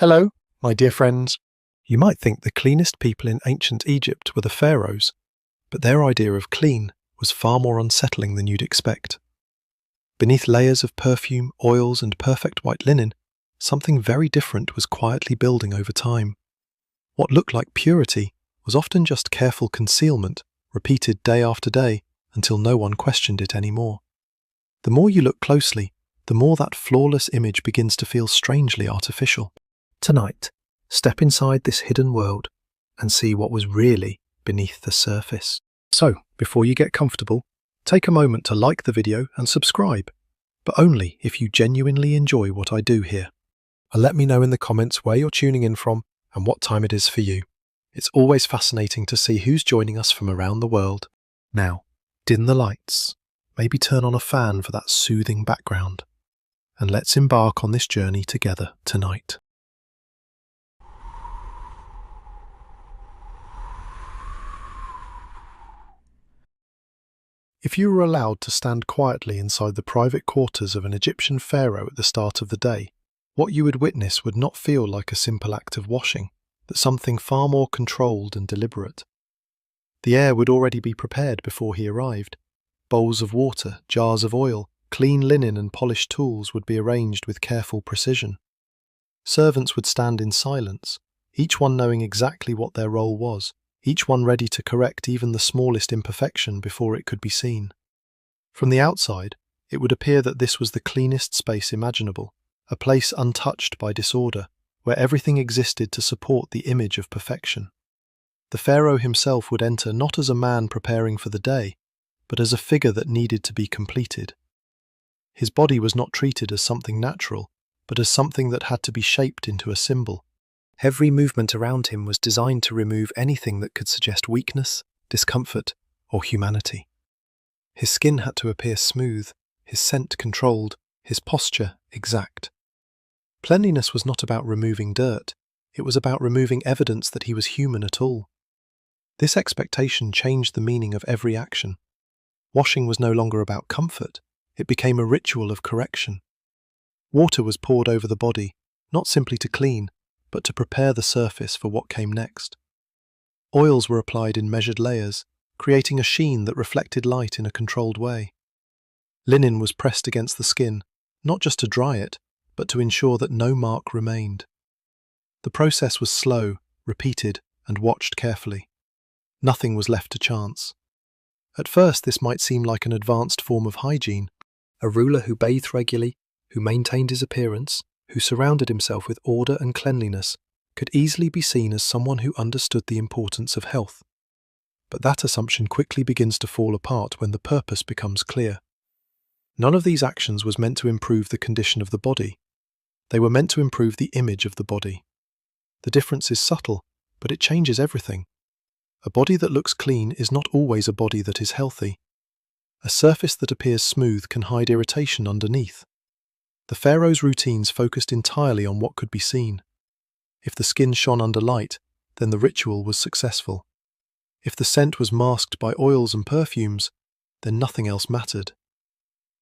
Hello, my dear friends. You might think the cleanest people in ancient Egypt were the pharaohs, but their idea of clean was far more unsettling than you'd expect. Beneath layers of perfume, oils, and perfect white linen, something very different was quietly building over time. What looked like purity was often just careful concealment, repeated day after day until no one questioned it anymore. The more you look closely, the more that flawless image begins to feel strangely artificial. Tonight, step inside this hidden world and see what was really beneath the surface. So, before you get comfortable, take a moment to like the video and subscribe, but only if you genuinely enjoy what I do here. And let me know in the comments where you're tuning in from and what time it is for you. It's always fascinating to see who's joining us from around the world. Now, dim the lights, maybe turn on a fan for that soothing background, and let's embark on this journey together tonight. If you were allowed to stand quietly inside the private quarters of an Egyptian pharaoh at the start of the day, what you would witness would not feel like a simple act of washing, but something far more controlled and deliberate. The air would already be prepared before he arrived. Bowls of water, jars of oil, clean linen and polished tools would be arranged with careful precision. Servants would stand in silence, each one knowing exactly what their role was, each one ready to correct even the smallest imperfection before it could be seen. From the outside, it would appear that this was the cleanest space imaginable, a place untouched by disorder, where everything existed to support the image of perfection. The pharaoh himself would enter not as a man preparing for the day, but as a figure that needed to be completed. His body was not treated as something natural, but as something that had to be shaped into a symbol. Every movement around him was designed to remove anything that could suggest weakness, discomfort, or humanity. His skin had to appear smooth, his scent controlled, his posture exact. Cleanliness was not about removing dirt, it was about removing evidence that he was human at all. This expectation changed the meaning of every action. Washing was no longer about comfort, it became a ritual of correction. Water was poured over the body, not simply to clean, but to prepare the surface for what came next. Oils were applied in measured layers, creating a sheen that reflected light in a controlled way. Linen was pressed against the skin, not just to dry it, but to ensure that no mark remained. The process was slow, repeated, and watched carefully. Nothing was left to chance. At first, this might seem like an advanced form of hygiene. A ruler who bathed regularly, who maintained his appearance, who surrounded himself with order and cleanliness, could easily be seen as someone who understood the importance of health. But that assumption quickly begins to fall apart when the purpose becomes clear. None of these actions was meant to improve the condition of the body. They were meant to improve the image of the body. The difference is subtle, but it changes everything. A body that looks clean is not always a body that is healthy. A surface that appears smooth can hide irritation underneath. The pharaoh's routines focused entirely on what could be seen. If the skin shone under light, then the ritual was successful. If the scent was masked by oils and perfumes, then nothing else mattered.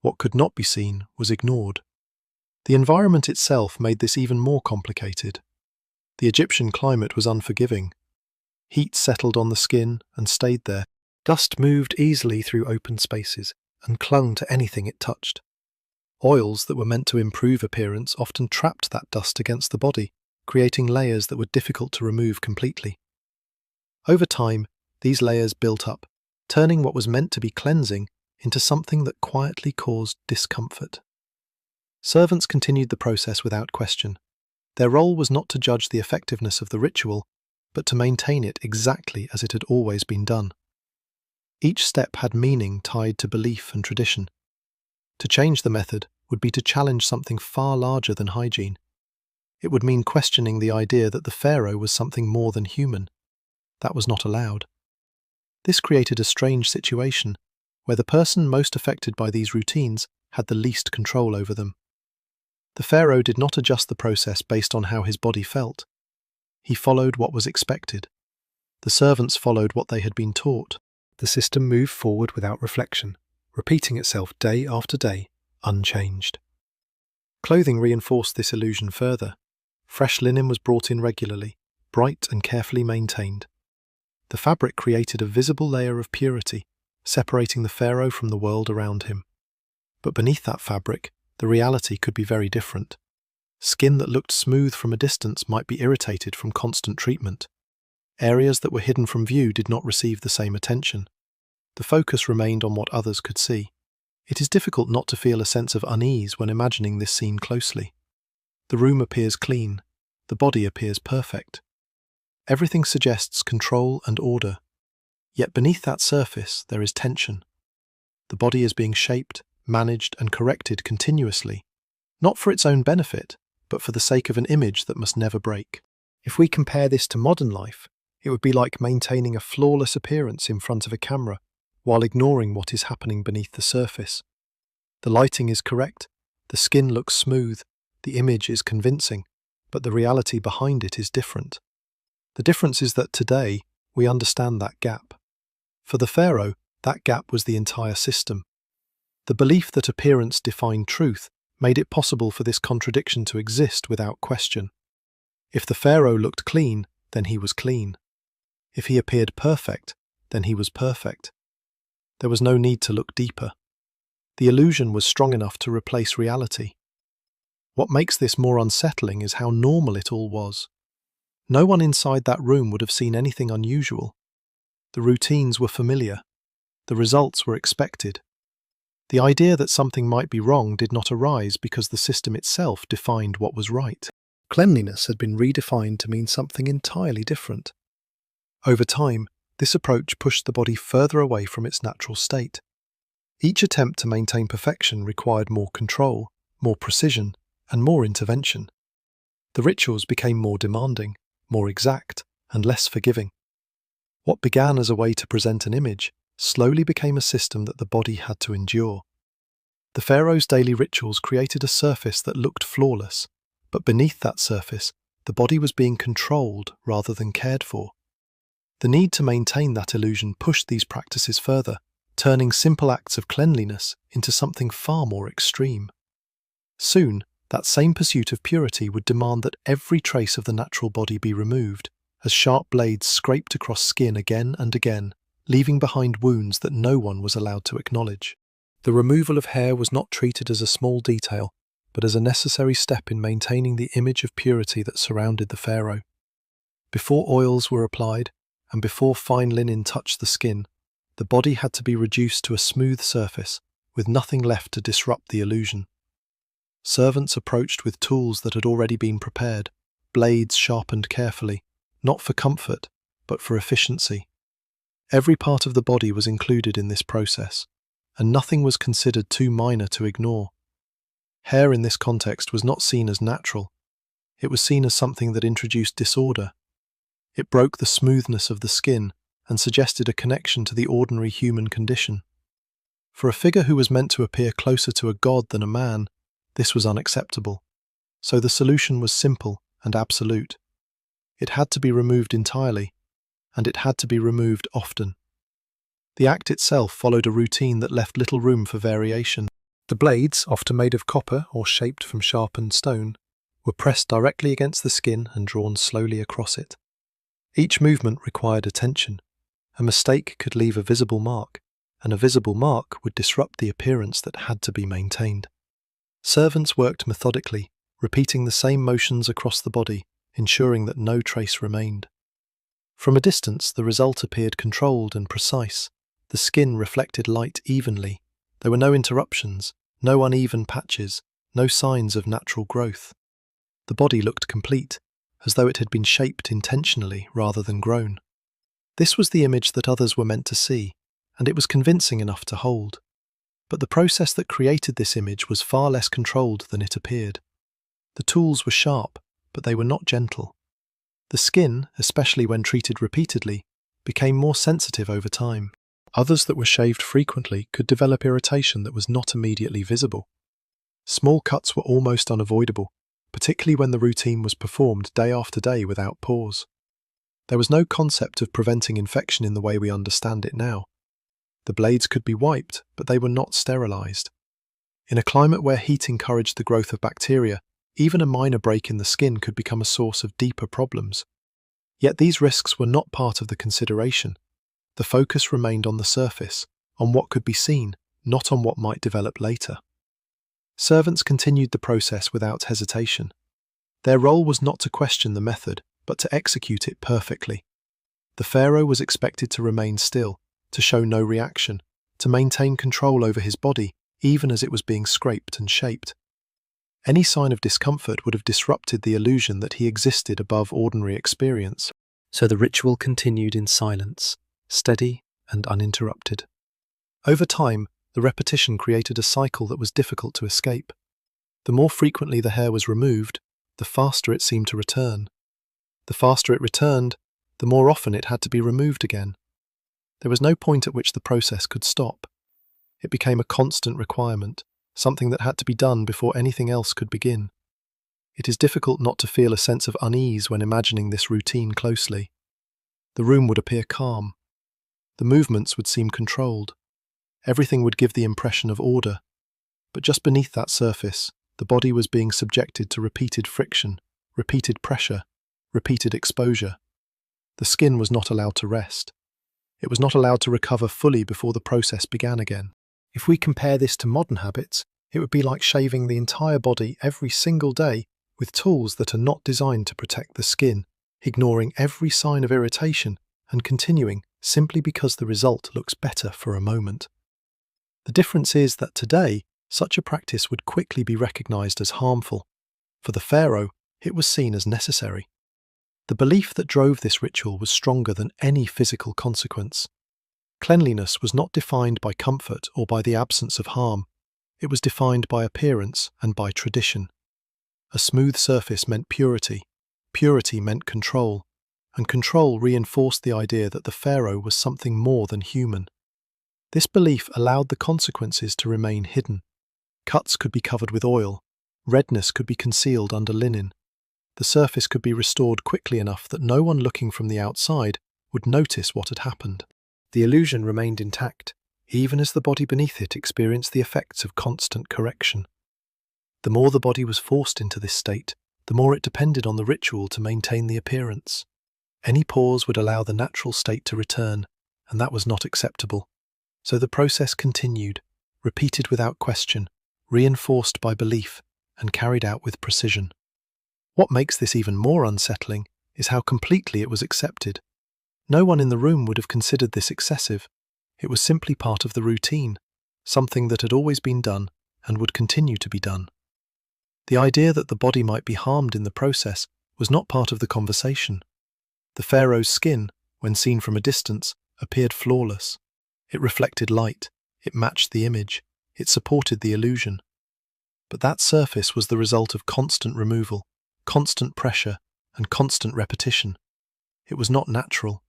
What could not be seen was ignored. The environment itself made this even more complicated. The Egyptian climate was unforgiving. Heat settled on the skin and stayed there. Dust moved easily through open spaces and clung to anything it touched. Oils that were meant to improve appearance often trapped that dust against the body, creating layers that were difficult to remove completely. Over time, these layers built up, turning what was meant to be cleansing into something that quietly caused discomfort. Servants continued the process without question. Their role was not to judge the effectiveness of the ritual, but to maintain it exactly as it had always been done. Each step had meaning tied to belief and tradition. To change the method would be to challenge something far larger than hygiene. It would mean questioning the idea that the pharaoh was something more than human. That was not allowed. This created a strange situation, where the person most affected by these routines had the least control over them. The pharaoh did not adjust the process based on how his body felt. He followed what was expected. The servants followed what they had been taught. The system moved forward without reflection, repeating itself day after day, unchanged. Clothing reinforced this illusion further. Fresh linen was brought in regularly, bright and carefully maintained. The fabric created a visible layer of purity, separating the pharaoh from the world around him. But beneath that fabric, the reality could be very different. Skin that looked smooth from a distance might be irritated from constant treatment. Areas that were hidden from view did not receive the same attention. The focus remained on what others could see. It is difficult not to feel a sense of unease when imagining this scene closely. The room appears clean. The body appears perfect. Everything suggests control and order. Yet beneath that surface, there is tension. The body is being shaped, managed, and corrected continuously, not for its own benefit, but for the sake of an image that must never break. If we compare this to modern life, it would be like maintaining a flawless appearance in front of a camera, while ignoring what is happening beneath the surface. The lighting is correct, the skin looks smooth, the image is convincing, but the reality behind it is different. The difference is that today, we understand that gap. For the pharaoh, that gap was the entire system. The belief that appearance defined truth made it possible for this contradiction to exist without question. If the pharaoh looked clean, then he was clean. If he appeared perfect, then he was perfect. There was no need to look deeper. The illusion was strong enough to replace reality. What makes this more unsettling is how normal it all was. No one inside that room would have seen anything unusual. The routines were familiar. The results were expected. The idea that something might be wrong did not arise because the system itself defined what was right. Cleanliness had been redefined to mean something entirely different. Over time, this approach pushed the body further away from its natural state. Each attempt to maintain perfection required more control, more precision, and more intervention. The rituals became more demanding, more exact, and less forgiving. What began as a way to present an image slowly became a system that the body had to endure. The pharaoh's daily rituals created a surface that looked flawless, but beneath that surface, the body was being controlled rather than cared for. The need to maintain that illusion pushed these practices further, turning simple acts of cleanliness into something far more extreme. Soon, that same pursuit of purity would demand that every trace of the natural body be removed, as sharp blades scraped across skin again and again, leaving behind wounds that no one was allowed to acknowledge. The removal of hair was not treated as a small detail, but as a necessary step in maintaining the image of purity that surrounded the pharaoh. Before oils were applied, and before fine linen touched the skin, the body had to be reduced to a smooth surface, with nothing left to disrupt the illusion. Servants approached with tools that had already been prepared, blades sharpened carefully, not for comfort, but for efficiency. Every part of the body was included in this process, and nothing was considered too minor to ignore. Hair in this context was not seen as natural. It was seen as something that introduced disorder. It broke the smoothness of the skin and suggested a connection to the ordinary human condition. For a figure who was meant to appear closer to a god than a man, this was unacceptable. So the solution was simple and absolute. It had to be removed entirely, and it had to be removed often. The act itself followed a routine that left little room for variation. The blades, often made of copper or shaped from sharpened stone, were pressed directly against the skin and drawn slowly across it. Each movement required attention. A mistake could leave a visible mark, and a visible mark would disrupt the appearance that had to be maintained. Servants worked methodically, repeating the same motions across the body, ensuring that no trace remained. From a distance, the result appeared controlled and precise. The skin reflected light evenly. There were no interruptions, no uneven patches, no signs of natural growth. The body looked complete, as though it had been shaped intentionally rather than grown. This was the image that others were meant to see, and it was convincing enough to hold. But the process that created this image was far less controlled than it appeared. The tools were sharp, but they were not gentle. The skin, especially when treated repeatedly, became more sensitive over time. Others that were shaved frequently could develop irritation that was not immediately visible. Small cuts were almost unavoidable, particularly when the routine was performed day after day without pause. There was no concept of preventing infection in the way we understand it now. The blades could be wiped, but they were not sterilized. In a climate where heat encouraged the growth of bacteria, Even a minor break in the skin could become a source of deeper problems. Yet these risks were not part of the consideration. The focus remained on the surface, on what could be seen, not on what might develop later. Servants continued the process without hesitation. Their role was not to question the method, but to execute it perfectly. The pharaoh was expected to remain still, to show no reaction, to maintain control over his body, even as it was being scraped and shaped. Any sign of discomfort would have disrupted the illusion that he existed above ordinary experience. So the ritual continued in silence, steady and uninterrupted. Over time, the repetition created a cycle that was difficult to escape. The more frequently the hair was removed, the faster it seemed to return. The faster it returned, the more often it had to be removed again. There was no point at which the process could stop. It became a constant requirement, something that had to be done before anything else could begin. It is difficult not to feel a sense of unease when imagining this routine closely. The room would appear calm. The movements would seem controlled. Everything would give the impression of order. But just beneath that surface, the body was being subjected to repeated friction, repeated pressure, repeated exposure. The skin was not allowed to rest. It was not allowed to recover fully before the process began again. If we compare this to modern habits, it would be like shaving the entire body every single day with tools that are not designed to protect the skin, ignoring every sign of irritation and continuing simply because the result looks better for a moment. The difference is that today, such a practice would quickly be recognized as harmful. For the pharaoh, it was seen as necessary. The belief that drove this ritual was stronger than any physical consequence. Cleanliness was not defined by comfort or by the absence of harm. It was defined by appearance and by tradition. A smooth surface meant purity, purity meant control, and control reinforced the idea that the pharaoh was something more than human. This belief allowed the consequences to remain hidden. Cuts could be covered with oil, redness could be concealed under linen. The surface could be restored quickly enough that no one looking from the outside would notice what had happened. The illusion remained intact, even as the body beneath it experienced the effects of constant correction. The more the body was forced into this state, the more it depended on the ritual to maintain the appearance. Any pause would allow the natural state to return, and that was not acceptable. So the process continued, repeated without question, reinforced by belief, and carried out with precision. What makes this even more unsettling is how completely it was accepted. No one in the room would have considered this excessive. It was simply part of the routine, something that had always been done and would continue to be done. The idea that the body might be harmed in the process was not part of the conversation. The pharaoh's skin, when seen from a distance, appeared flawless. It reflected light, it matched the image, it supported the illusion. But that surface was the result of constant removal, constant pressure, and constant repetition. It was not natural.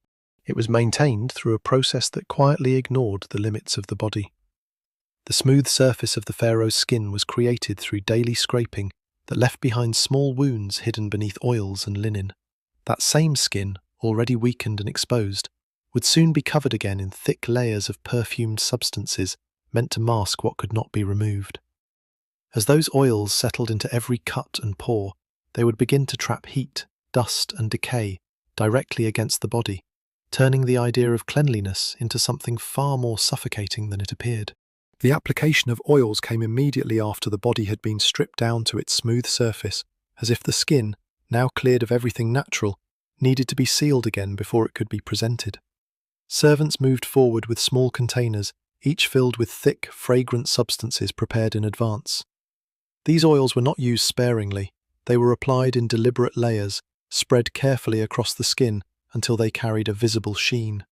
It was maintained through a process that quietly ignored the limits of the body. The smooth surface of the pharaoh's skin was created through daily scraping that left behind small wounds hidden beneath oils and linen. That same skin, already weakened and exposed, would soon be covered again in thick layers of perfumed substances meant to mask what could not be removed. As those oils settled into every cut and pore, they would begin to trap heat, dust, and decay directly against the body, turning the idea of cleanliness into something far more suffocating than it appeared. The application of oils came immediately after the body had been stripped down to its smooth surface, as if the skin, now cleared of everything natural, needed to be sealed again before it could be presented. Servants moved forward with small containers, each filled with thick, fragrant substances prepared in advance. These oils were not used sparingly. They were applied in deliberate layers, spread carefully across the skin until they carried a visible sheen.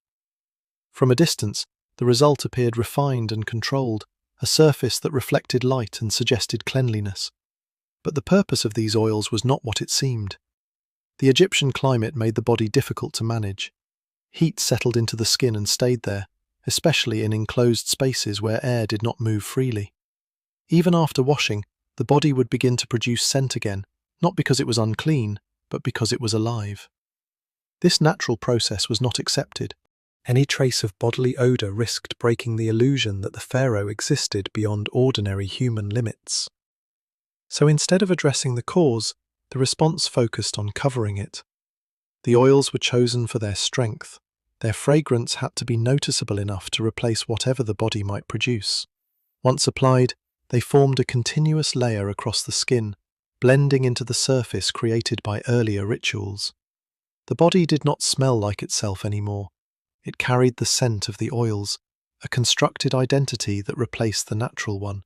From a distance, the result appeared refined and controlled, a surface that reflected light and suggested cleanliness. But the purpose of these oils was not what it seemed. The Egyptian climate made the body difficult to manage. Heat settled into the skin and stayed there, especially in enclosed spaces where air did not move freely. Even after washing, the body would begin to produce scent again, not because it was unclean, but because it was alive. This natural process was not accepted. Any trace of bodily odour risked breaking the illusion that the pharaoh existed beyond ordinary human limits. So instead of addressing the cause, the response focused on covering it. The oils were chosen for their strength. Their fragrance had to be noticeable enough to replace whatever the body might produce. Once applied, they formed a continuous layer across the skin, blending into the surface created by earlier rituals. The body did not smell like itself anymore. It carried the scent of the oils, a constructed identity that replaced the natural one.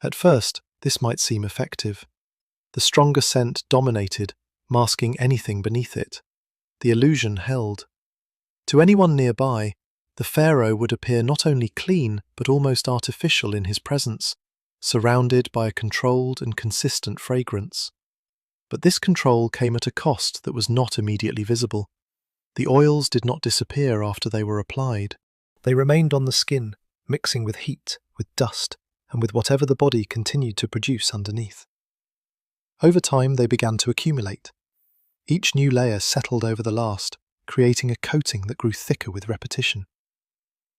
At first, this might seem effective. The stronger scent dominated, masking anything beneath it. The illusion held. To anyone nearby, the pharaoh would appear not only clean but almost artificial in his presence, surrounded by a controlled and consistent fragrance. But this control came at a cost that was not immediately visible. The oils did not disappear after they were applied. They remained on the skin, mixing with heat, with dust, and with whatever the body continued to produce underneath. Over time, they began to accumulate. Each new layer settled over the last, creating a coating that grew thicker with repetition.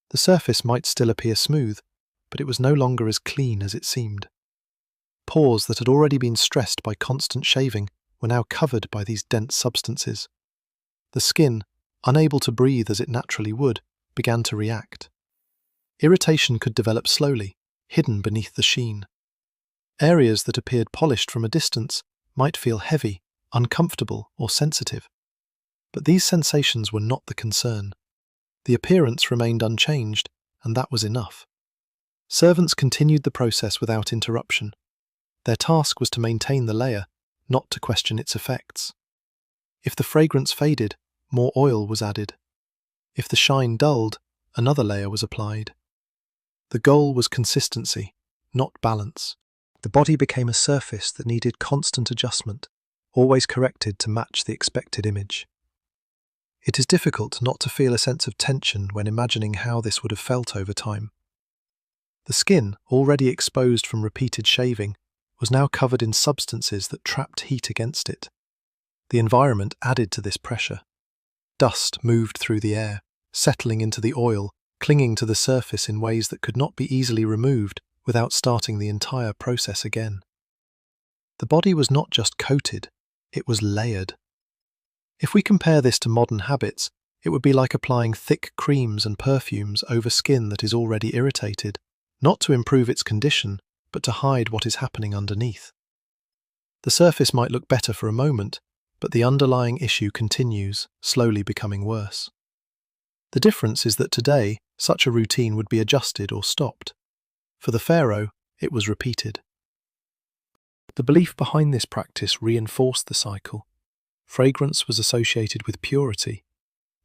The surface might still appear smooth, but it was no longer as clean as it seemed. Pores that had already been stressed by constant shaving were now covered by these dense substances. The skin, unable to breathe as it naturally would, began to react. Irritation could develop slowly, hidden beneath the sheen. Areas that appeared polished from a distance might feel heavy, uncomfortable, or sensitive. But these sensations were not the concern. The appearance remained unchanged, and that was enough. Servants continued the process without interruption. Their task was to maintain the layer, not to question its effects. If the fragrance faded, more oil was added. If the shine dulled, another layer was applied. The goal was consistency, not balance. The body became a surface that needed constant adjustment, always corrected to match the expected image. It is difficult not to feel a sense of tension when imagining how this would have felt over time. The skin, already exposed from repeated shaving, was now covered in substances that trapped heat against it. The environment added to this pressure. Dust moved through the air, settling into the oil, clinging to the surface in ways that could not be easily removed without starting the entire process again. The body was not just coated, it was layered. If we compare this to modern habits, it would be like applying thick creams and perfumes over skin that is already irritated, not to improve its condition, but to hide what is happening underneath. The surface might look better for a moment, but the underlying issue continues, slowly becoming worse. The difference is that today, such a routine would be adjusted or stopped. For the pharaoh, it was repeated. The belief behind this practice reinforced the cycle. Fragrance was associated with purity.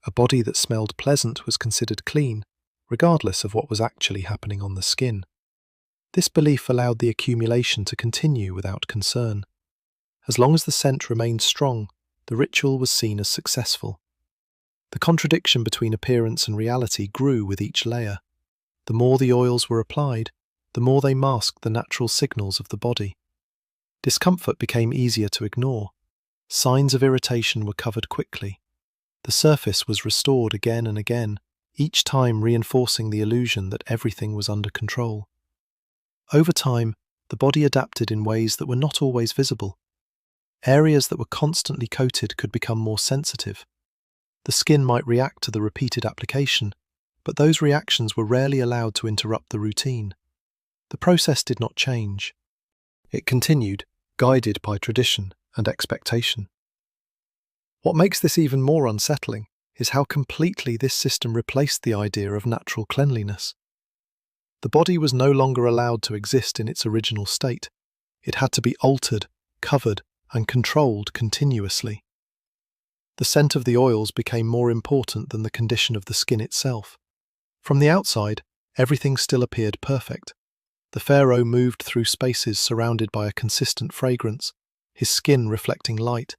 A body that smelled pleasant was considered clean, regardless of what was actually happening on the skin. This belief allowed the accumulation to continue without concern. As long as the scent remained strong, the ritual was seen as successful. The contradiction between appearance and reality grew with each layer. The more the oils were applied, the more they masked the natural signals of the body. Discomfort became easier to ignore. Signs of irritation were covered quickly. The surface was restored again and again, each time reinforcing the illusion that everything was under control. Over time, the body adapted in ways that were not always visible. Areas that were constantly coated could become more sensitive. The skin might react to the repeated application, but those reactions were rarely allowed to interrupt the routine. The process did not change. It continued, guided by tradition and expectation. What makes this even more unsettling is how completely this system replaced the idea of natural cleanliness. The body was no longer allowed to exist in its original state. It had to be altered, covered, and controlled continuously. The scent of the oils became more important than the condition of the skin itself. From the outside, everything still appeared perfect. The pharaoh moved through spaces surrounded by a consistent fragrance, his skin reflecting light,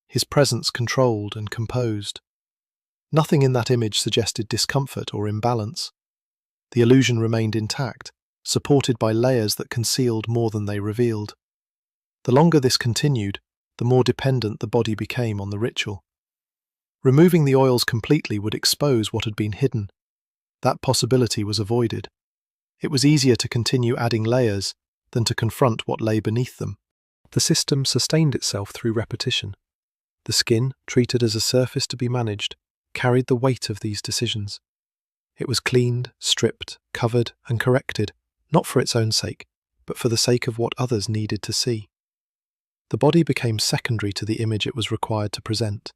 his presence controlled and composed. Nothing in that image suggested discomfort or imbalance. The illusion remained intact, supported by layers that concealed more than they revealed. The longer this continued, the more dependent the body became on the ritual. Removing the oils completely would expose what had been hidden. That possibility was avoided. It was easier to continue adding layers than to confront what lay beneath them. The system sustained itself through repetition. The skin, treated as a surface to be managed, carried the weight of these decisions. It was cleaned, stripped, covered, and corrected, not for its own sake, but for the sake of what others needed to see. The body became secondary to the image it was required to present.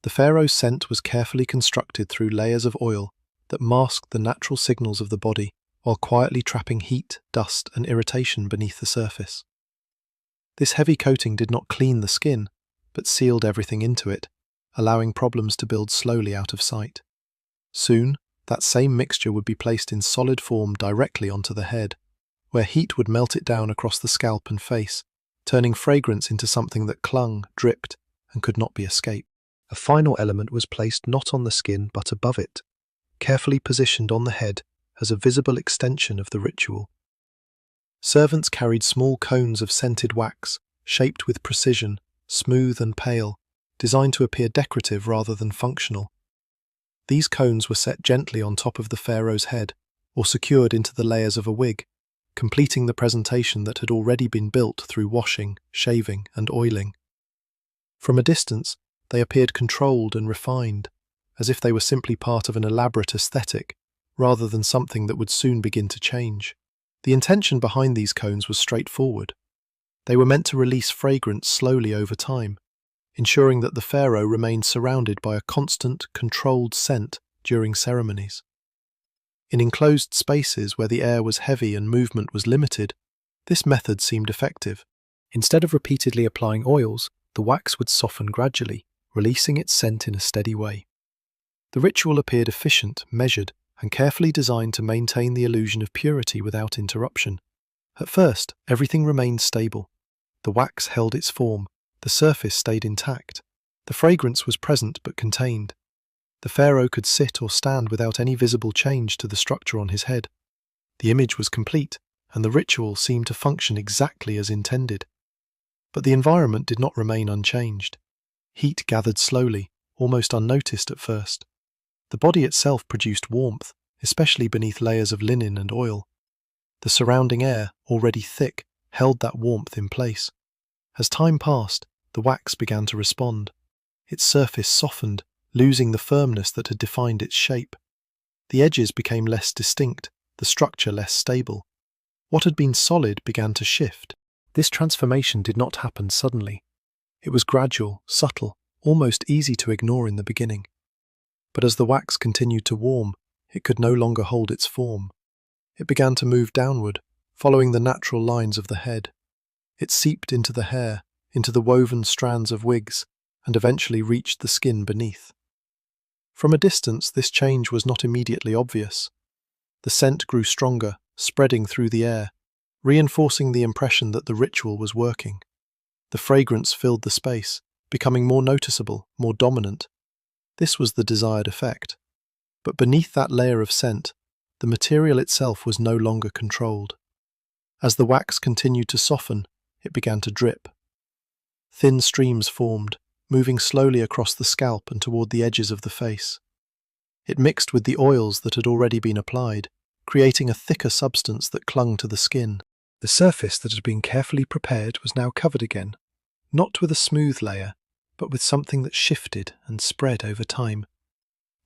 The pharaoh's scent was carefully constructed through layers of oil that masked the natural signals of the body while quietly trapping heat, dust, and irritation beneath the surface. This heavy coating did not clean the skin, but sealed everything into it, allowing problems to build slowly out of sight. Soon, that same mixture would be placed in solid form directly onto the head, where heat would melt it down across the scalp and face, turning fragrance into something that clung, dripped, and could not be escaped. A final element was placed not on the skin but above it, carefully positioned on the head as a visible extension of the ritual. Servants carried small cones of scented wax, shaped with precision, smooth and pale, designed to appear decorative rather than functional. These cones were set gently on top of the pharaoh's head, or secured into the layers of a wig, completing the presentation that had already been built through washing, shaving, and oiling. From a distance, they appeared controlled and refined, as if they were simply part of an elaborate aesthetic, rather than something that would soon begin to change. The intention behind these cones was straightforward. They were meant to release fragrance slowly over time, ensuring that the pharaoh remained surrounded by a constant, controlled scent during ceremonies. In enclosed spaces where the air was heavy and movement was limited, this method seemed effective. Instead of repeatedly applying oils, the wax would soften gradually, releasing its scent in a steady way. The ritual appeared efficient, measured, and carefully designed to maintain the illusion of purity without interruption. At first, everything remained stable. The wax held its form, the surface stayed intact. The fragrance was present but contained. The pharaoh could sit or stand without any visible change to the structure on his head. The image was complete, and the ritual seemed to function exactly as intended. But the environment did not remain unchanged. Heat gathered slowly, almost unnoticed at first. The body itself produced warmth, especially beneath layers of linen and oil. The surrounding air, already thick, held that warmth in place. As time passed, the wax began to respond. Its surface softened, losing the firmness that had defined its shape. The edges became less distinct, the structure less stable. What had been solid began to shift. This transformation did not happen suddenly. It was gradual, subtle, almost easy to ignore in the beginning. But as the wax continued to warm, it could no longer hold its form. It began to move downward, following the natural lines of the head. It seeped into the hair, into the woven strands of wigs, and eventually reached the skin beneath. From a distance, this change was not immediately obvious. The scent grew stronger, spreading through the air, reinforcing the impression that the ritual was working. The fragrance filled the space, becoming more noticeable, more dominant. This was the desired effect. But beneath that layer of scent, the material itself was no longer controlled. As the wax continued to soften, it began to drip. Thin streams formed, moving slowly across the scalp and toward the edges of the face. It mixed with the oils that had already been applied, creating a thicker substance that clung to the skin. The surface that had been carefully prepared was now covered again, not with a smooth layer, but with something that shifted and spread over time.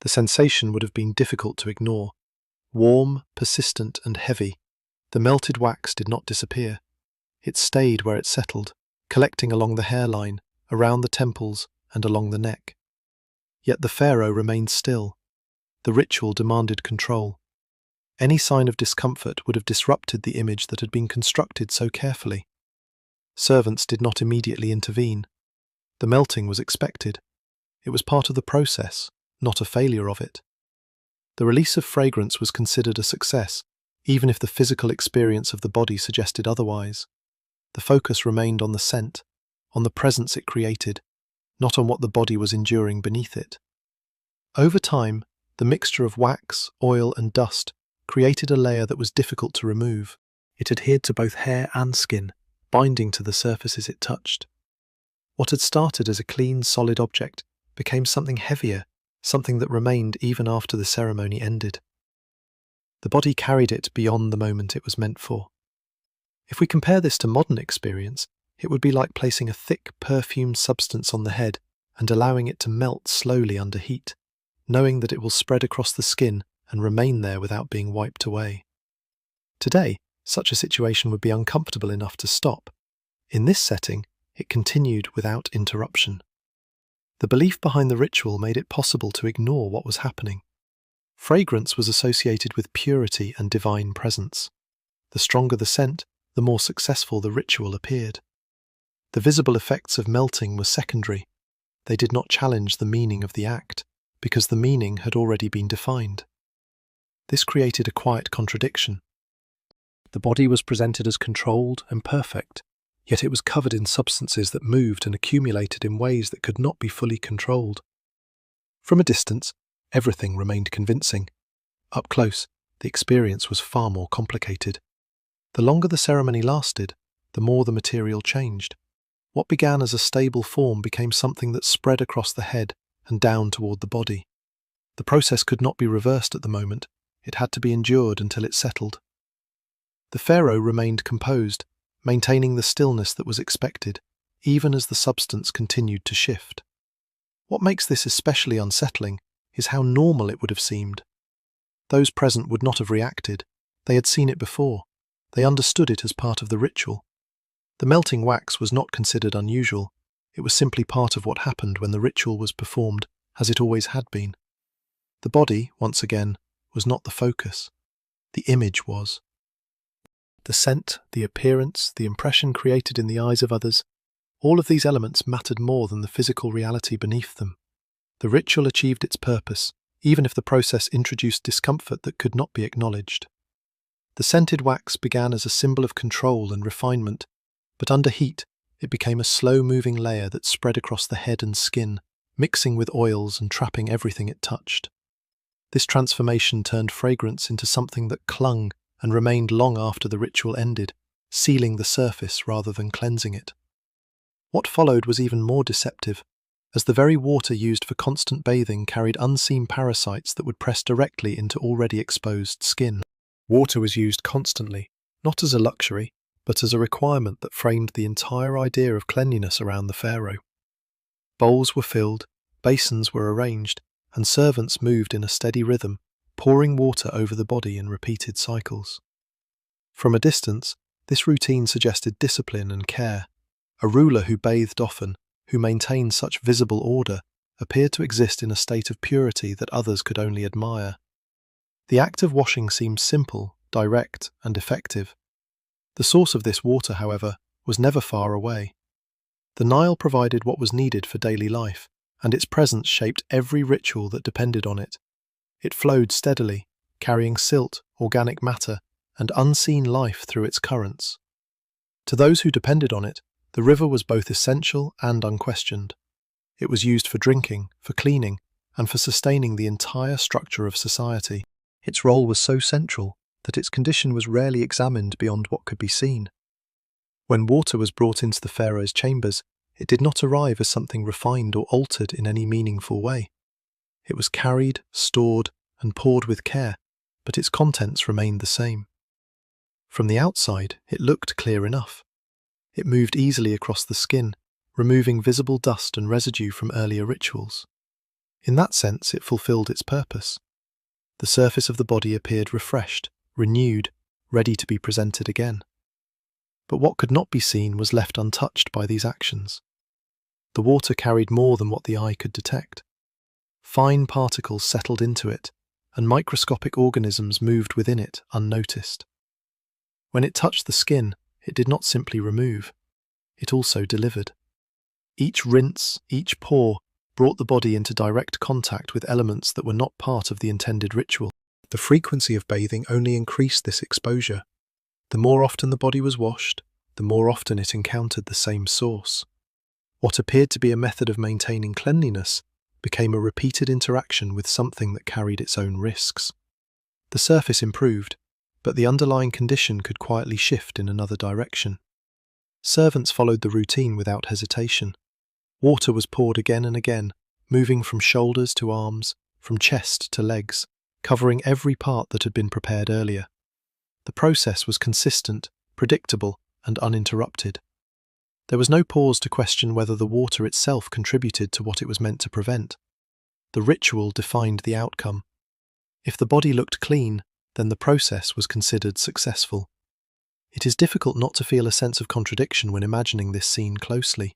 The sensation would have been difficult to ignore. Warm, persistent, and heavy, the melted wax did not disappear. It stayed where it settled, collecting along the hairline, around the temples, and along the neck. Yet the pharaoh remained still. The ritual demanded control. Any sign of discomfort would have disrupted the image that had been constructed so carefully. Servants did not immediately intervene. The melting was expected. It was part of the process, not a failure of it. The release of fragrance was considered a success, even if the physical experience of the body suggested otherwise. The focus remained on the scent, on the presence it created, not on what the body was enduring beneath it. Over time, the mixture of wax, oil, and dust created a layer that was difficult to remove. It adhered to both hair and skin, binding to the surfaces it touched. What had started as a clean, solid object became something heavier, something that remained even after the ceremony ended. The body carried it beyond the moment it was meant for. If we compare this to modern experience, It would be like placing a thick, perfumed substance on the head and allowing it to melt slowly under heat, knowing that it will spread across the skin and remain there without being wiped away. Today, such a situation would be uncomfortable enough to stop. In this setting, it continued without interruption. The belief behind the ritual made it possible to ignore what was happening. Fragrance was associated with purity and divine presence. The stronger the scent, the more successful the ritual appeared. The visible effects of melting were secondary. They did not challenge the meaning of the act, because the meaning had already been defined. This created a quiet contradiction. The body was presented as controlled and perfect, yet it was covered in substances that moved and accumulated in ways that could not be fully controlled. From a distance, everything remained convincing. Up close, the experience was far more complicated. The longer the ceremony lasted, the more the material changed. What began as a stable form became something that spread across the head and down toward the body. The process could not be reversed at the moment. It had to be endured until it settled. The pharaoh remained composed, maintaining the stillness that was expected, even as the substance continued to shift. What makes this especially unsettling is how normal it would have seemed. Those present would not have reacted. They had seen it before. They understood it as part of the ritual. The melting wax was not considered unusual. It was simply part of what happened when the ritual was performed, as it always had been. The body, once again, was not the focus. The image was. The scent, the appearance, the impression created in the eyes of others, all of these elements mattered more than the physical reality beneath them. The ritual achieved its purpose, even if the process introduced discomfort that could not be acknowledged. The scented wax began as a symbol of control and refinement, but under heat, it became a slow-moving layer that spread across the head and skin, mixing with oils and trapping everything it touched. This transformation turned fragrance into something that clung and remained long after the ritual ended, sealing the surface rather than cleansing it. What followed was even more deceptive, as the very water used for constant bathing carried unseen parasites that would press directly into already exposed skin. Water was used constantly, not as a luxury, but as a requirement that framed the entire idea of cleanliness around the pharaoh. Bowls were filled, basins were arranged, and servants moved in a steady rhythm, pouring water over the body in repeated cycles. From a distance, this routine suggested discipline and care. A ruler who bathed often, who maintained such visible order, appeared to exist in a state of purity that others could only admire. The act of washing seemed simple, direct, and effective. The source of this water, however, was never far away. The Nile provided what was needed for daily life, and its presence shaped every ritual that depended on it. It flowed steadily, carrying silt, organic matter, and unseen life through its currents. To those who depended on it, the river was both essential and unquestioned. It was used for drinking, for cleaning, and for sustaining the entire structure of society. Its role was so central that its condition was rarely examined beyond what could be seen. When water was brought into the pharaoh's chambers, it did not arrive as something refined or altered in any meaningful way. It was carried, stored, and poured with care, but its contents remained the same. From the outside, it looked clear enough. It moved easily across the skin, removing visible dust and residue from earlier rituals. In that sense, it fulfilled its purpose. The surface of the body appeared refreshed, renewed, ready to be presented again. But what could not be seen was left untouched by these actions. The water carried more than what the eye could detect. Fine particles settled into it, and microscopic organisms moved within it unnoticed. When it touched the skin, it did not simply remove, it also delivered. Each rinse, each pour, brought the body into direct contact with elements that were not part of the intended ritual. The frequency of bathing only increased this exposure. The more often the body was washed, the more often it encountered the same source. What appeared to be a method of maintaining cleanliness became a repeated interaction with something that carried its own risks. The surface improved, but the underlying condition could quietly shift in another direction. Servants followed the routine without hesitation. Water was poured again and again, moving from shoulders to arms, from chest to legs, covering every part that had been prepared earlier. The process was consistent, predictable, and uninterrupted. There was no pause to question whether the water itself contributed to what it was meant to prevent. The ritual defined the outcome. If the body looked clean, then the process was considered successful. It is difficult not to feel a sense of contradiction when imagining this scene closely.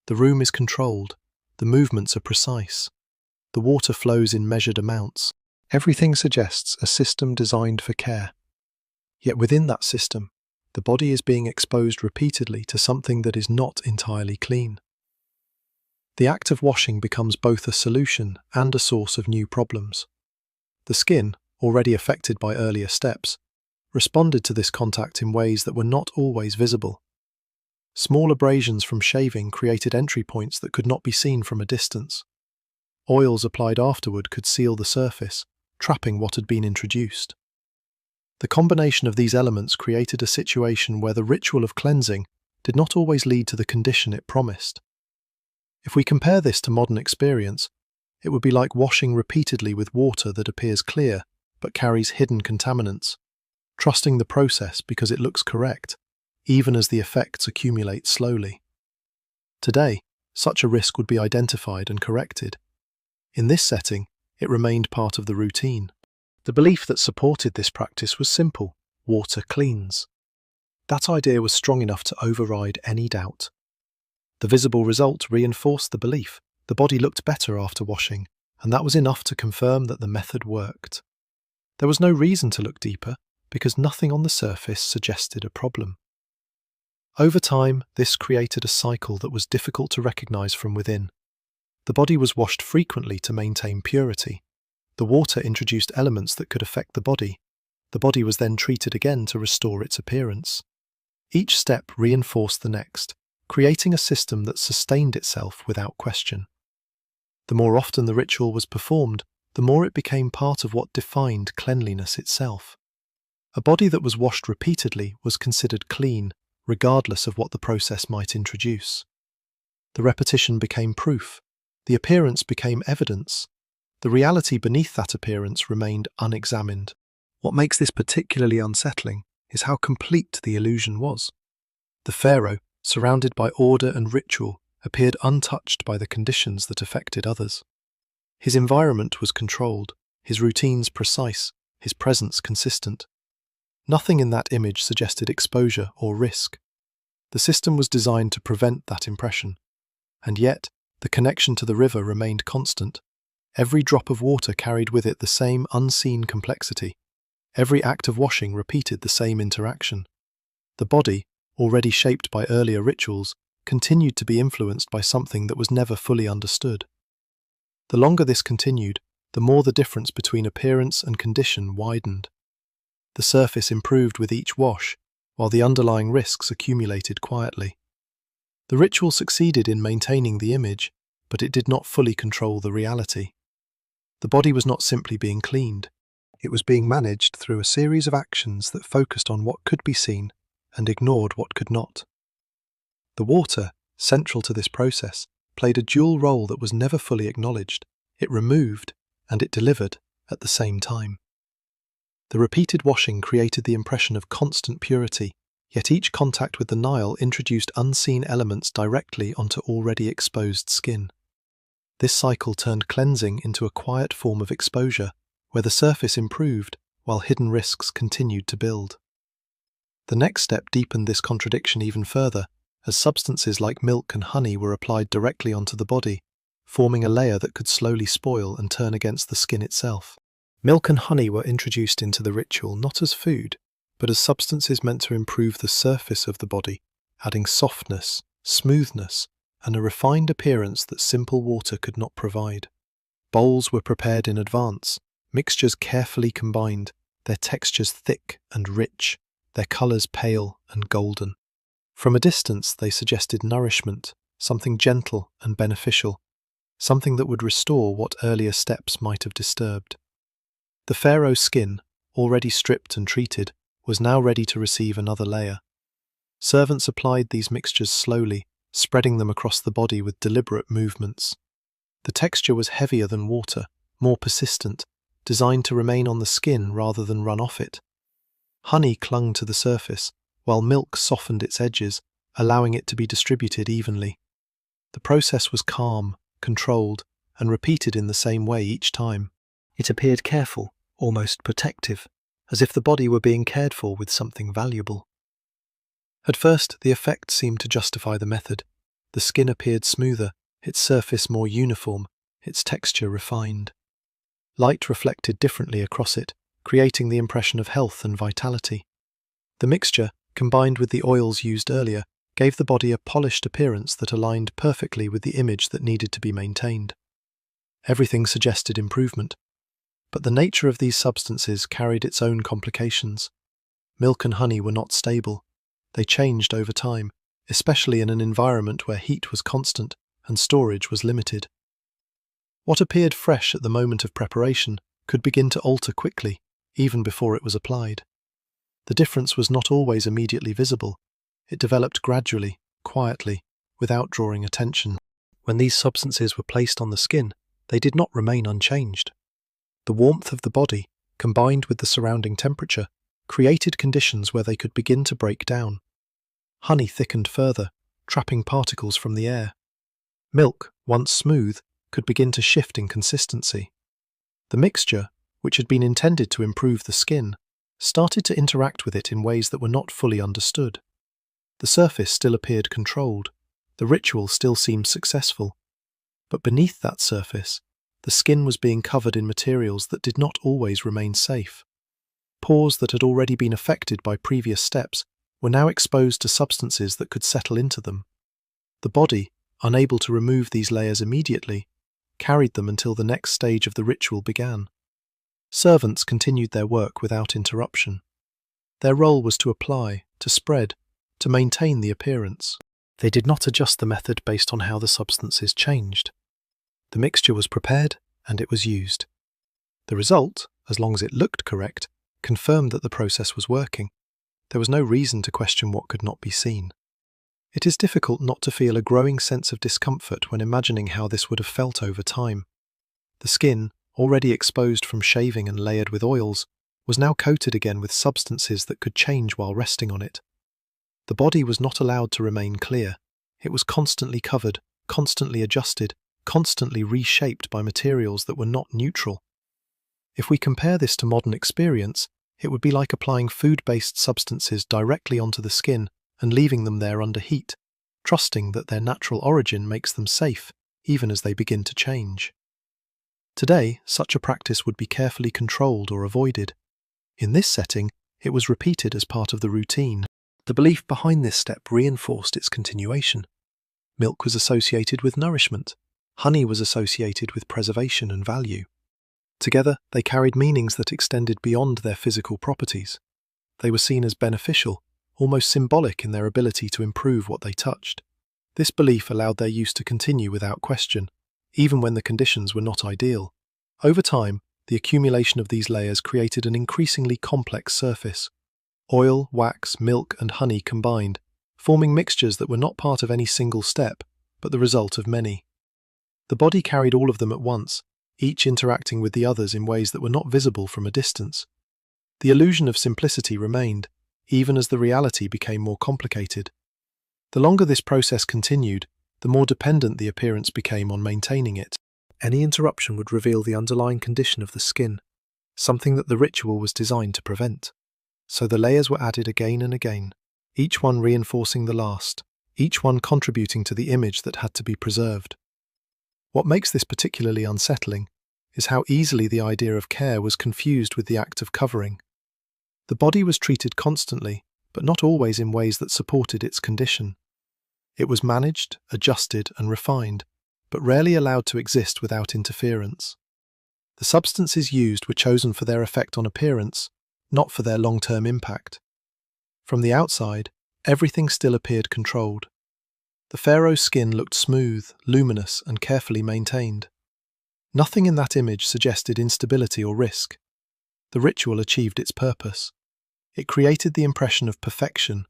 The room is controlled, the movements are precise, the water flows in measured amounts. Everything suggests a system designed for care. Yet within that system, the body is being exposed repeatedly to something that is not entirely clean. The act of washing becomes both a solution and a source of new problems. The skin, already affected by earlier steps, responded to this contact in ways that were not always visible. Small abrasions from shaving created entry points that could not be seen from a distance. Oils applied afterward could seal the surface, trapping what had been introduced. The combination of these elements created a situation where the ritual of cleansing did not always lead to the condition it promised. If we compare this to modern experience, it would be like washing repeatedly with water that appears clear but carries hidden contaminants, trusting the process because it looks correct, even as the effects accumulate slowly. Today, such a risk would be identified and corrected. In this setting, it remained part of the routine. The belief that supported this practice was simple: water cleans. That idea was strong enough to override any doubt. The visible result reinforced the belief. The body looked better after washing, and that was enough to confirm that the method worked. There was no reason to look deeper, because nothing on the surface suggested a problem. Over time, this created a cycle that was difficult to recognize from within. The body was washed frequently to maintain purity. The water introduced elements that could affect the body. The body was then treated again to restore its appearance. Each step reinforced the next, creating a system that sustained itself without question. The more often the ritual was performed, the more it became part of what defined cleanliness itself. A body that was washed repeatedly was considered clean, regardless of what the process might introduce. The repetition became proof. The appearance became evidence. The reality beneath that appearance remained unexamined. What makes this particularly unsettling is how complete the illusion was. The pharaoh, surrounded by order and ritual, appeared untouched by the conditions that affected others. His environment was controlled, his routines precise, his presence consistent. Nothing in that image suggested exposure or risk. The system was designed to prevent that impression. And yet, the connection to the river remained constant. Every drop of water carried with it the same unseen complexity. Every act of washing repeated the same interaction. The body, already shaped by earlier rituals, continued to be influenced by something that was never fully understood. The longer this continued, the more the difference between appearance and condition widened. The surface improved with each wash, while the underlying risks accumulated quietly. The ritual succeeded in maintaining the image, but it did not fully control the reality. The body was not simply being cleaned. It was being managed through a series of actions that focused on what could be seen and ignored what could not. The water, central to this process, played a dual role that was never fully acknowledged. It removed and it delivered at the same time. The repeated washing created the impression of constant purity, yet each contact with the Nile introduced unseen elements directly onto already exposed skin. This cycle turned cleansing into a quiet form of exposure, where the surface improved while hidden risks continued to build. The next step deepened this contradiction even further, as substances like milk and honey were applied directly onto the body, forming a layer that could slowly spoil and turn against the skin itself. Milk and honey were introduced into the ritual not as food, but as substances meant to improve the surface of the body, adding softness, smoothness, and a refined appearance that simple water could not provide. Bowls were prepared in advance, mixtures carefully combined, their textures thick and rich, their colours pale and golden. From a distance they suggested nourishment, something gentle and beneficial, something that would restore what earlier steps might have disturbed. The pharaoh's skin, already stripped and treated, was now ready to receive another layer. Servants applied these mixtures slowly, spreading them across the body with deliberate movements. The texture was heavier than water, more persistent, designed to remain on the skin rather than run off it. Honey clung to the surface, while milk softened its edges, allowing it to be distributed evenly. The process was calm, controlled, and repeated in the same way each time. It appeared careful, almost protective, as if the body were being cared for with something valuable. At first, the effect seemed to justify the method. The skin appeared smoother, its surface more uniform, its texture refined. Light reflected differently across it, creating the impression of health and vitality. The mixture, combined with the oils used earlier, gave the body a polished appearance that aligned perfectly with the image that needed to be maintained. Everything suggested improvement. But the nature of these substances carried its own complications. Milk and honey were not stable. They changed over time, especially in an environment where heat was constant and storage was limited. What appeared fresh at the moment of preparation could begin to alter quickly, even before it was applied. The difference was not always immediately visible. It developed gradually, quietly, without drawing attention. When these substances were placed on the skin, they did not remain unchanged. The warmth of the body, combined with the surrounding temperature, created conditions where they could begin to break down. Honey thickened further, trapping particles from the air. Milk, once smooth, could begin to shift in consistency. The mixture, which had been intended to improve the skin, started to interact with it in ways that were not fully understood. The surface still appeared controlled, the ritual still seemed successful, but beneath that surface, the skin was being covered in materials that did not always remain safe. Pores that had already been affected by previous steps were now exposed to substances that could settle into them. The body, unable to remove these layers immediately, carried them until the next stage of the ritual began. Servants continued their work without interruption. Their role was to apply, to spread, to maintain the appearance. They did not adjust the method based on how the substances changed. The mixture was prepared and it was used. The result, as long as it looked correct, confirmed that the process was working. There was no reason to question what could not be seen. It is difficult not to feel a growing sense of discomfort when imagining how this would have felt over time. The skin, already exposed from shaving and layered with oils, was now coated again with substances that could change while resting on it. The body was not allowed to remain clear. It was constantly covered, constantly adjusted, constantly reshaped by materials that were not neutral. If we compare this to modern experience, it would be like applying food-based substances directly onto the skin and leaving them there under heat, trusting that their natural origin makes them safe, even as they begin to change. Today, such a practice would be carefully controlled or avoided. In this setting, it was repeated as part of the routine. The belief behind this step reinforced its continuation. Milk was associated with nourishment. Honey was associated with preservation and value. Together, they carried meanings that extended beyond their physical properties. They were seen as beneficial, almost symbolic in their ability to improve what they touched. This belief allowed their use to continue without question, even when the conditions were not ideal. Over time, the accumulation of these layers created an increasingly complex surface. Oil, wax, milk, and honey combined, forming mixtures that were not part of any single step, but the result of many. The body carried all of them at once, each interacting with the others in ways that were not visible from a distance. The illusion of simplicity remained, even as the reality became more complicated. The longer this process continued, the more dependent the appearance became on maintaining it. Any interruption would reveal the underlying condition of the skin, something that the ritual was designed to prevent. So the layers were added again and again, each one reinforcing the last, each one contributing to the image that had to be preserved. What makes this particularly unsettling is how easily the idea of care was confused with the act of covering. The body was treated constantly, but not always in ways that supported its condition. It was managed, adjusted, and refined, but rarely allowed to exist without interference. The substances used were chosen for their effect on appearance, not for their long-term impact. From the outside, everything still appeared controlled. The pharaoh's skin looked smooth, luminous, and carefully maintained. Nothing in that image suggested instability or risk. The ritual achieved its purpose. It created the impression of perfection,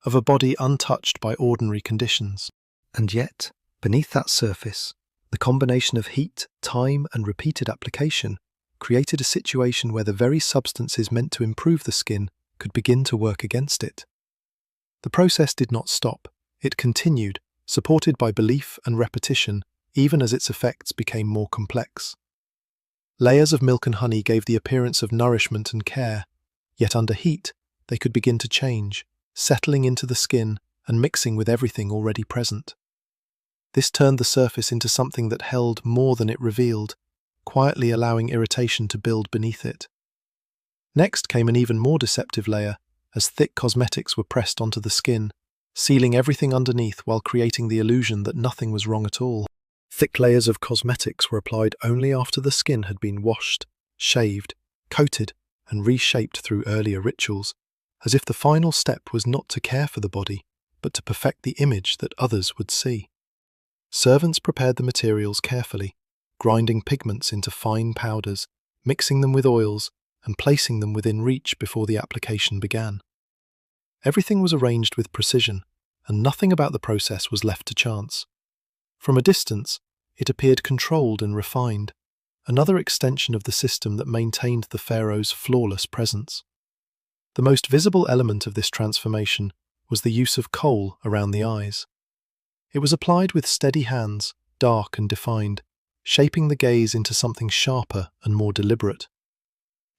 of a body untouched by ordinary conditions. And yet, beneath that surface, the combination of heat, time, and repeated application created a situation where the very substances meant to improve the skin could begin to work against it. The process did not stop, It continued, supported by belief and repetition, even as its effects became more complex. Layers of milk and honey gave the appearance of nourishment and care, yet under heat, they could begin to change, settling into the skin and mixing with everything already present. This turned the surface into something that held more than it revealed, quietly allowing irritation to build beneath it. Next came an even more deceptive layer, as thick cosmetics were pressed onto the skin, sealing everything underneath while creating the illusion that nothing was wrong at all. Thick layers of cosmetics were applied only after the skin had been washed, shaved, coated, and reshaped through earlier rituals, as if the final step was not to care for the body, but to perfect the image that others would see. Servants prepared the materials carefully, grinding pigments into fine powders, mixing them with oils, and placing them within reach before the application began. Everything was arranged with precision, and nothing about the process was left to chance. From a distance, it appeared controlled and refined, another extension of the system that maintained the pharaoh's flawless presence. The most visible element of this transformation was the use of kohl around the eyes. It was applied with steady hands, dark and defined, shaping the gaze into something sharper and more deliberate.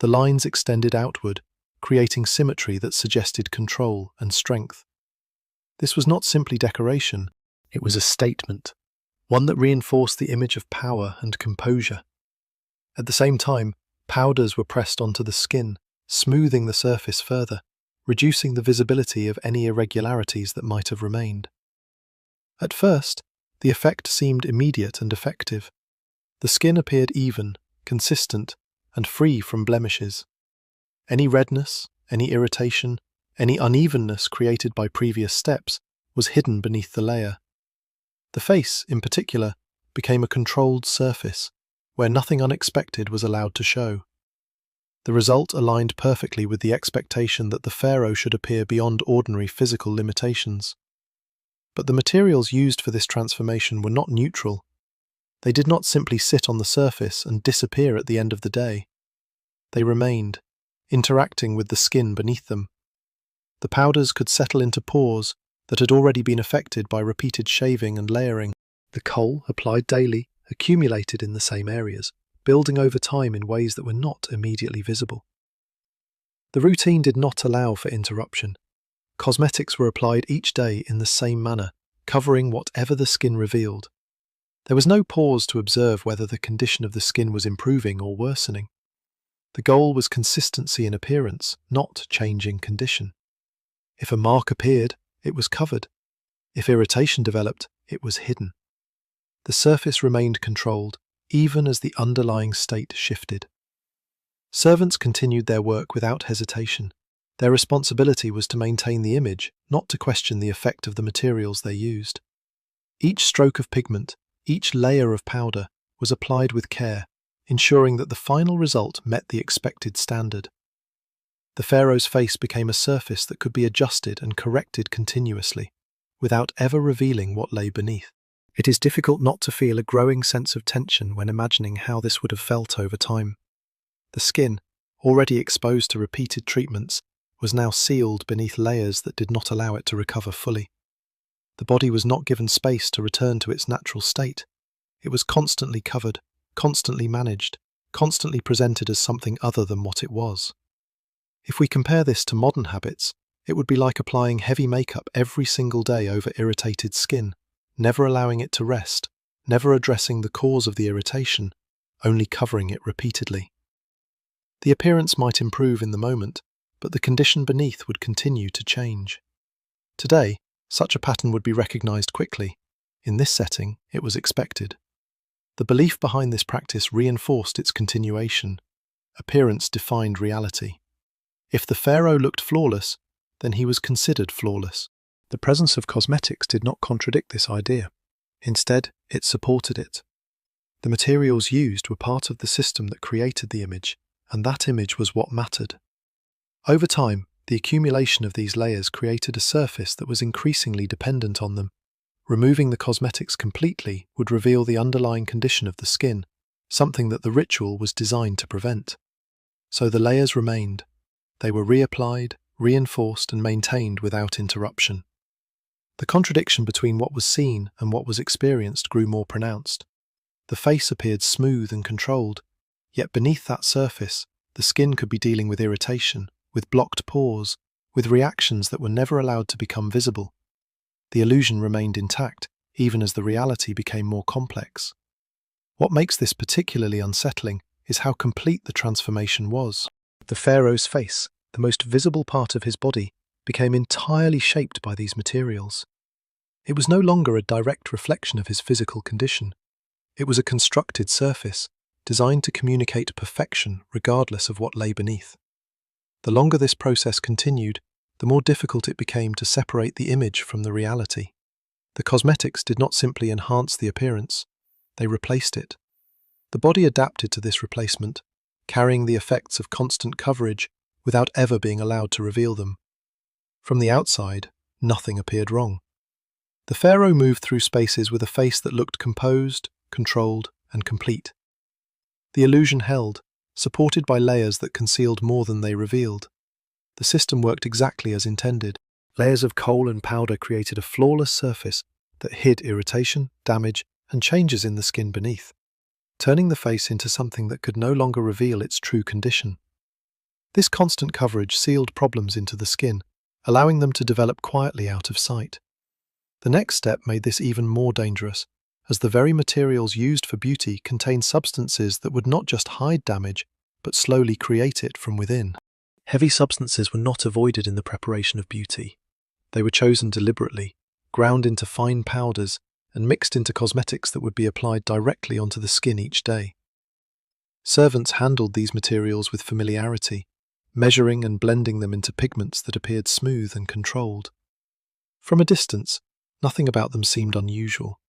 The lines extended outward, creating symmetry that suggested control and strength. This was not simply decoration, it was a statement, one that reinforced the image of power and composure. At the same time, powders were pressed onto the skin, smoothing the surface further, reducing the visibility of any irregularities that might have remained. At first, the effect seemed immediate and effective. The skin appeared even, consistent, and free from blemishes. Any redness, any irritation, any unevenness created by previous steps was hidden beneath the layer. The face, in particular, became a controlled surface, where nothing unexpected was allowed to show. The result aligned perfectly with the expectation that the pharaoh should appear beyond ordinary physical limitations. But the materials used for this transformation were not neutral. They did not simply sit on the surface and disappear at the end of the day. They remained, interacting with the skin beneath them. The powders could settle into pores that had already been affected by repeated shaving and layering. The kohl, applied daily, accumulated in the same areas, building over time in ways that were not immediately visible. The routine did not allow for interruption. Cosmetics were applied each day in the same manner, covering whatever the skin revealed. There was no pause to observe whether the condition of the skin was improving or worsening. The goal was consistency in appearance, not change in condition. If a mark appeared, it was covered. If irritation developed, it was hidden. The surface remained controlled, even as the underlying state shifted. Servants continued their work without hesitation. Their responsibility was to maintain the image, not to question the effect of the materials they used. Each stroke of pigment, each layer of powder, was applied with care, ensuring that the final result met the expected standard. The pharaoh's face became a surface that could be adjusted and corrected continuously, without ever revealing what lay beneath. It is difficult not to feel a growing sense of tension when imagining how this would have felt over time. The skin, already exposed to repeated treatments, was now sealed beneath layers that did not allow it to recover fully. The body was not given space to return to its natural state. It was constantly covered, constantly managed, constantly presented as something other than what it was. If we compare this to modern habits, it would be like applying heavy makeup every single day over irritated skin, never allowing it to rest, never addressing the cause of the irritation, only covering it repeatedly. The appearance might improve in the moment, but the condition beneath would continue to change. Today, such a pattern would be recognized quickly. In this setting, it was expected. The belief behind this practice reinforced its continuation. Appearance defined reality. If the pharaoh looked flawless, then he was considered flawless. The presence of cosmetics did not contradict this idea. Instead, it supported it. The materials used were part of the system that created the image, and that image was what mattered. Over time, the accumulation of these layers created a surface that was increasingly dependent on them. Removing the cosmetics completely would reveal the underlying condition of the skin, something that the ritual was designed to prevent. So the layers remained. They were reapplied, reinforced, and maintained without interruption. The contradiction between what was seen and what was experienced grew more pronounced. The face appeared smooth and controlled, yet beneath that surface, the skin could be dealing with irritation, with blocked pores, with reactions that were never allowed to become visible. The illusion remained intact, even as the reality became more complex. What makes this particularly unsettling is how complete the transformation was. The pharaoh's face, the most visible part of his body, became entirely shaped by these materials. It was no longer a direct reflection of his physical condition. It was a constructed surface, designed to communicate perfection regardless of what lay beneath. The longer this process continued, the more difficult it became to separate the image from the reality. The cosmetics did not simply enhance the appearance, they replaced it. The body adapted to this replacement, carrying the effects of constant coverage without ever being allowed to reveal them. From the outside, nothing appeared wrong. The pharaoh moved through spaces with a face that looked composed, controlled, and complete. The illusion held, supported by layers that concealed more than they revealed. The system worked exactly as intended. Layers of coal and powder created a flawless surface that hid irritation, damage, and changes in the skin beneath, turning the face into something that could no longer reveal its true condition. This constant coverage sealed problems into the skin, allowing them to develop quietly out of sight. The next step made this even more dangerous, as the very materials used for beauty contained substances that would not just hide damage, but slowly create it from within. Heavy substances were not avoided in the preparation of beauty. They were chosen deliberately, ground into fine powders, and mixed into cosmetics that would be applied directly onto the skin each day. Servants handled these materials with familiarity, measuring and blending them into pigments that appeared smooth and controlled. From a distance, nothing about them seemed unusual.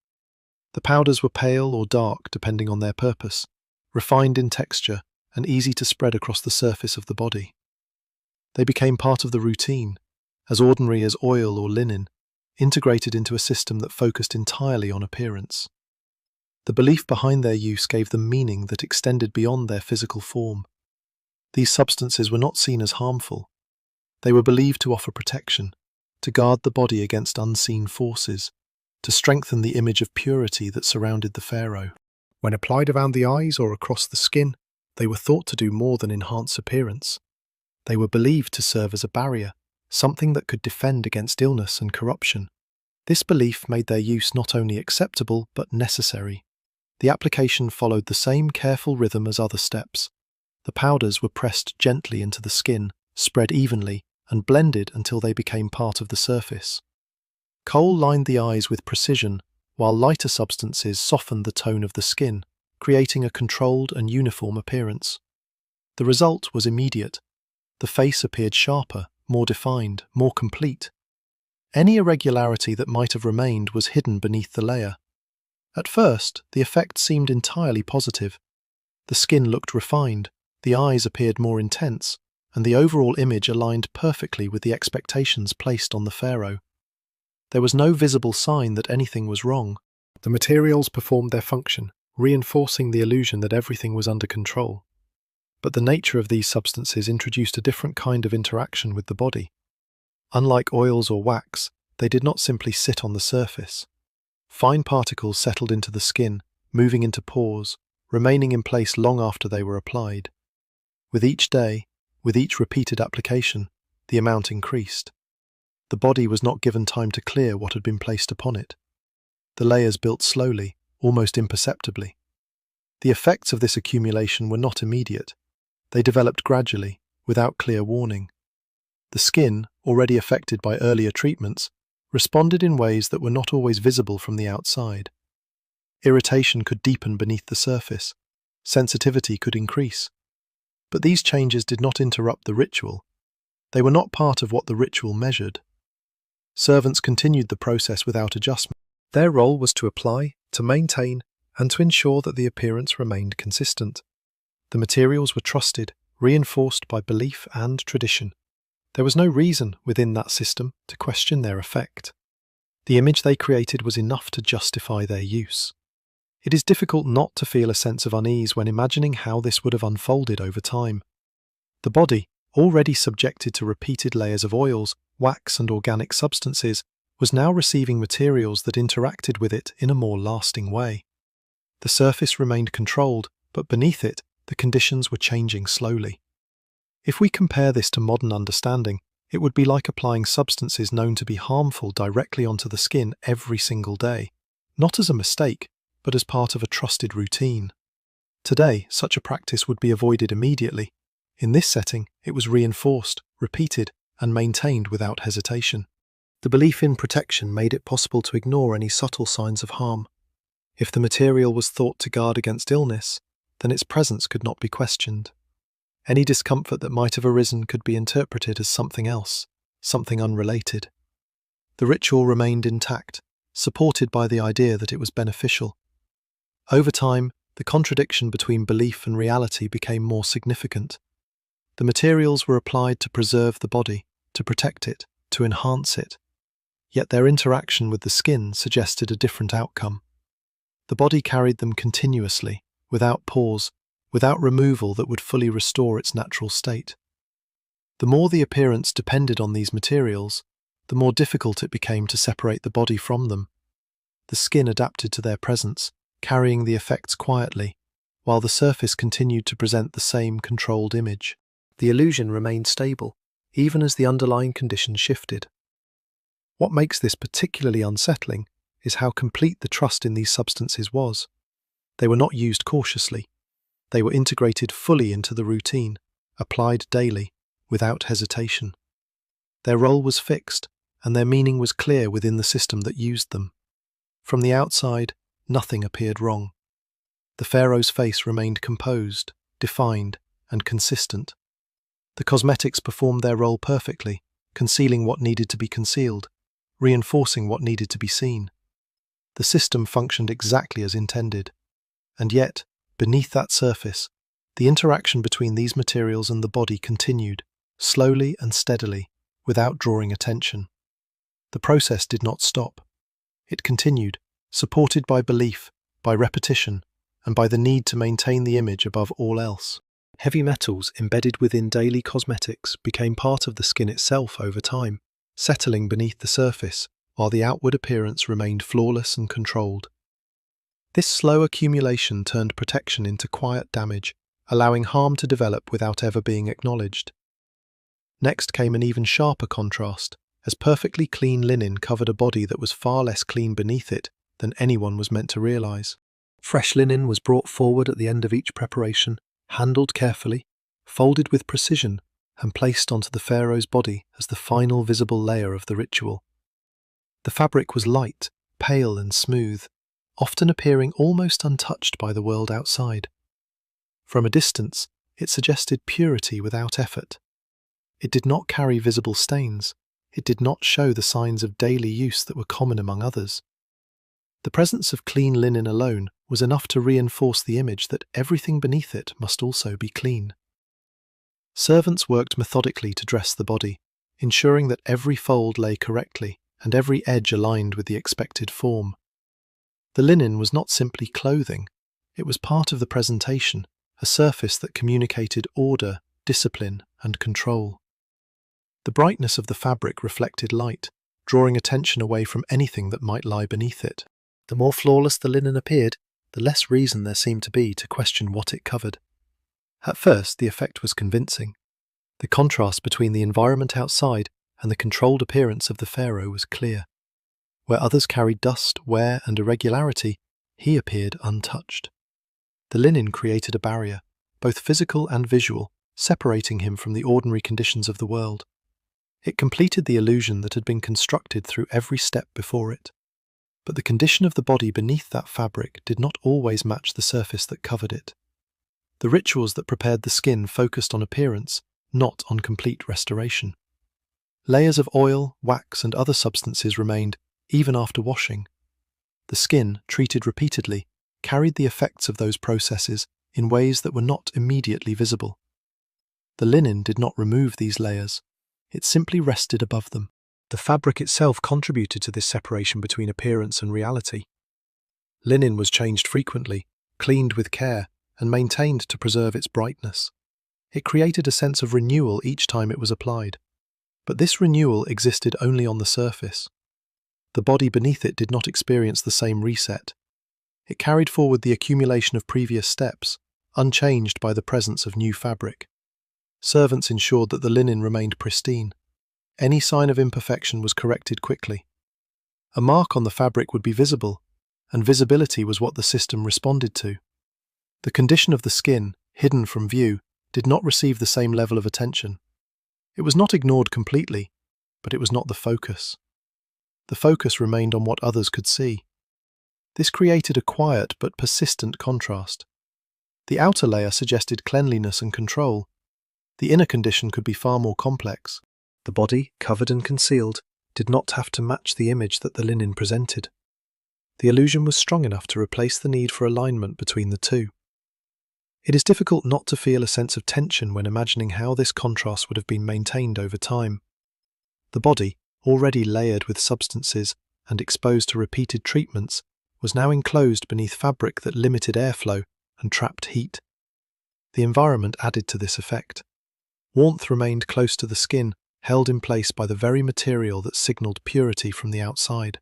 The powders were pale or dark depending on their purpose, refined in texture and easy to spread across the surface of the body. They became part of the routine, as ordinary as oil or linen, integrated into a system that focused entirely on appearance. The belief behind their use gave them meaning that extended beyond their physical form. These substances were not seen as harmful. They were believed to offer protection, to guard the body against unseen forces, to strengthen the image of purity that surrounded the pharaoh. When applied around the eyes or across the skin, they were thought to do more than enhance appearance. They were believed to serve as a barrier, something that could defend against illness and corruption. This belief made their use not only acceptable but necessary. The application followed the same careful rhythm as other steps. The powders were pressed gently into the skin, spread evenly, and blended until they became part of the surface. Kohl lined the eyes with precision, while lighter substances softened the tone of the skin, creating a controlled and uniform appearance. The result was immediate. The face appeared sharper, more defined, more complete. Any irregularity that might have remained was hidden beneath the layer. At first, the effect seemed entirely positive. The skin looked refined, the eyes appeared more intense, and the overall image aligned perfectly with the expectations placed on the pharaoh. There was no visible sign that anything was wrong. The materials performed their function, reinforcing the illusion that everything was under control. But the nature of these substances introduced a different kind of interaction with the body. Unlike oils or wax, they did not simply sit on the surface. Fine particles settled into the skin, moving into pores, remaining in place long after they were applied. With each day, with each repeated application, the amount increased. The body was not given time to clear what had been placed upon it. The layers built slowly, almost imperceptibly. The effects of this accumulation were not immediate. They developed gradually, without clear warning. The skin, already affected by earlier treatments, responded in ways that were not always visible from the outside. Irritation could deepen beneath the surface. Sensitivity could increase. But these changes did not interrupt the ritual. They were not part of what the ritual measured. Servants continued the process without adjustment. Their role was to apply, to maintain, and to ensure that the appearance remained consistent. The materials were trusted, reinforced by belief and tradition. There was no reason within that system to question their effect. The image they created was enough to justify their use. It is difficult not to feel a sense of unease when imagining how this would have unfolded over time. The body, already subjected to repeated layers of oils, wax and organic substances, was now receiving materials that interacted with it in a more lasting way. The surface remained controlled, but beneath it, the conditions were changing slowly. If we compare this to modern understanding, it would be like applying substances known to be harmful directly onto the skin every single day, not as a mistake, but as part of a trusted routine. Today, such a practice would be avoided immediately. In this setting, it was reinforced, repeated, and maintained without hesitation. The belief in protection made it possible to ignore any subtle signs of harm. If the material was thought to guard against illness, then its presence could not be questioned. Any discomfort that might have arisen could be interpreted as something else, something unrelated. The ritual remained intact, supported by the idea that it was beneficial. Over time, the contradiction between belief and reality became more significant. The materials were applied to preserve the body, to protect it, to enhance it. Yet their interaction with the skin suggested a different outcome. The body carried them continuously, without pause, without removal that would fully restore its natural state. The more the appearance depended on these materials, the more difficult it became to separate the body from them. The skin adapted to their presence, carrying the effects quietly, while the surface continued to present the same controlled image. The illusion remained stable, even as the underlying conditions shifted. What makes this particularly unsettling is how complete the trust in these substances was. They were not used cautiously. They were integrated fully into the routine, applied daily, without hesitation. Their role was fixed, and their meaning was clear within the system that used them. From the outside, nothing appeared wrong. The pharaoh's face remained composed, defined, and consistent. The cosmetics performed their role perfectly, concealing what needed to be concealed, reinforcing what needed to be seen. The system functioned exactly as intended. And yet, beneath that surface, the interaction between these materials and the body continued, slowly and steadily, without drawing attention. The process did not stop. It continued, supported by belief, by repetition, and by the need to maintain the image above all else. Heavy metals embedded within daily cosmetics became part of the skin itself over time, settling beneath the surface, while the outward appearance remained flawless and controlled. This slow accumulation turned protection into quiet damage, allowing harm to develop without ever being acknowledged. Next came an even sharper contrast, as perfectly clean linen covered a body that was far less clean beneath it than anyone was meant to realize. Fresh linen was brought forward at the end of each preparation, handled carefully, folded with precision, and placed onto the pharaoh's body as the final visible layer of the ritual. The fabric was light, pale and smooth, often appearing almost untouched by the world outside. From a distance, it suggested purity without effort. It did not carry visible stains. It did not show the signs of daily use that were common among others. The presence of clean linen alone was enough to reinforce the image that everything beneath it must also be clean. Servants worked methodically to dress the body, ensuring that every fold lay correctly and every edge aligned with the expected form. The linen was not simply clothing, it was part of the presentation, a surface that communicated order, discipline, and control. The brightness of the fabric reflected light, drawing attention away from anything that might lie beneath it. The more flawless the linen appeared, the less reason there seemed to be to question what it covered. At first, the effect was convincing. The contrast between the environment outside and the controlled appearance of the pharaoh was clear. Where others carried dust, wear, and irregularity, he appeared untouched. The linen created a barrier, both physical and visual, separating him from the ordinary conditions of the world. It completed the illusion that had been constructed through every step before it. But the condition of the body beneath that fabric did not always match the surface that covered it. The rituals that prepared the skin focused on appearance, not on complete restoration. Layers of oil, wax, and other substances remained, even after washing. The skin, treated repeatedly, carried the effects of those processes in ways that were not immediately visible. The linen did not remove these layers. It simply rested above them. The fabric itself contributed to this separation between appearance and reality. Linen was changed frequently, cleaned with care, and maintained to preserve its brightness. It created a sense of renewal each time it was applied. But this renewal existed only on the surface. The body beneath it did not experience the same reset. It carried forward the accumulation of previous steps, unchanged by the presence of new fabric. Servants ensured that the linen remained pristine. Any sign of imperfection was corrected quickly. A mark on the fabric would be visible, and visibility was what the system responded to. The condition of the skin, hidden from view, did not receive the same level of attention. It was not ignored completely, but it was not the focus. The focus remained on what others could see. This created a quiet but persistent contrast. The outer layer suggested cleanliness and control. The inner condition could be far more complex. The body, covered and concealed, did not have to match the image that the linen presented. The illusion was strong enough to replace the need for alignment between the two. It is difficult not to feel a sense of tension when imagining how this contrast would have been maintained over time. The body, already layered with substances and exposed to repeated treatments, was now enclosed beneath fabric that limited airflow and trapped heat. The environment added to this effect. Warmth remained close to the skin, held in place by the very material that signaled purity from the outside.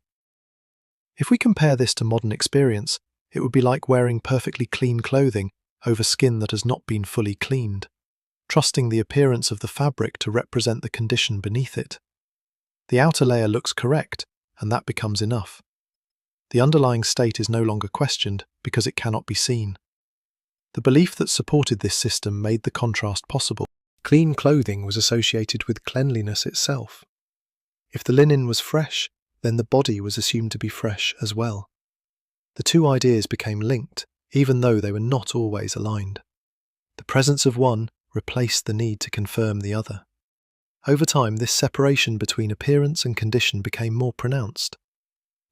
If we compare this to modern experience, it would be like wearing perfectly clean clothing over skin that has not been fully cleaned, trusting the appearance of the fabric to represent the condition beneath it. The outer layer looks correct, and that becomes enough. The underlying state is no longer questioned because it cannot be seen. The belief that supported this system made the contrast possible. Clean clothing was associated with cleanliness itself. If the linen was fresh, then the body was assumed to be fresh as well. The two ideas became linked, even though they were not always aligned. The presence of one replaced the need to confirm the other. Over time, this separation between appearance and condition became more pronounced.